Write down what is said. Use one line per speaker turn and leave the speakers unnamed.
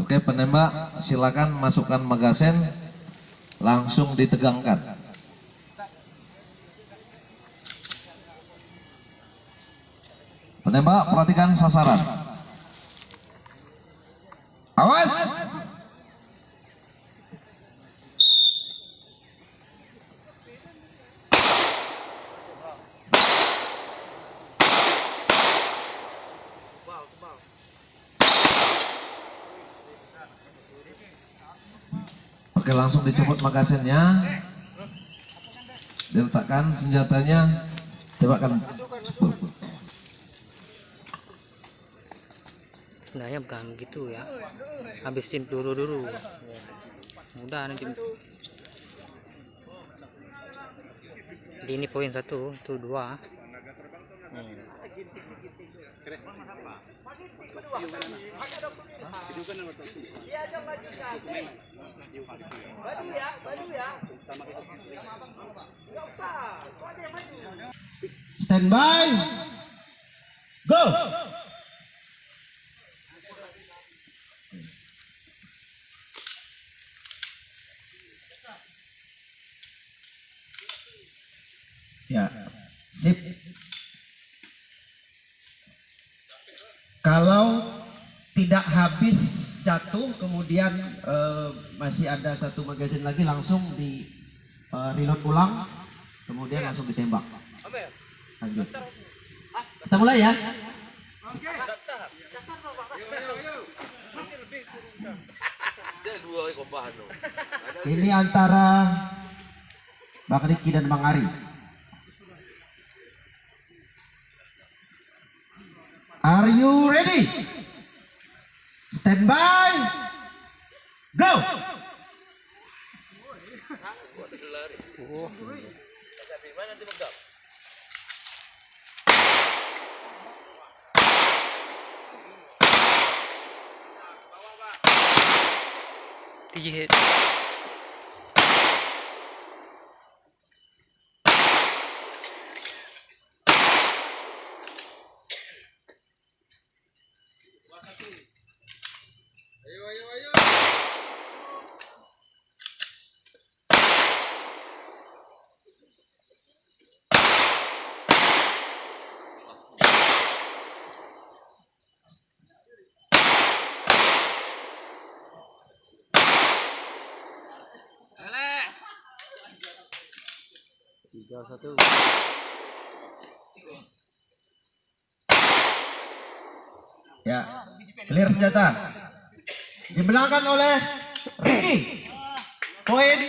Oke, penembak silakan masukkan magazen, langsung ditegangkan. Penembak perhatikan sasaran. Awas. Oke, langsung dicopot magazinnya, diletakkan senjatanya, tembakan.
Sebenarnya bukan gitu ya, habisin dulu mudah nanti. Jadi ini poin 1 itu 2.
Stand by, go. Ya, sip. Kalau tidak habis jatuh, kemudian masih ada satu magazin lagi, langsung di reload ulang, kemudian langsung ditembak. Lanjut. Kita mulai ya. Ini antara Bang Riki dan Bang Ari. Are you ready? Stand by. Go.
Hit. Ayo. Tiga, 1.
Ya, clear senjata. Dimenangkan oleh Riki. Poin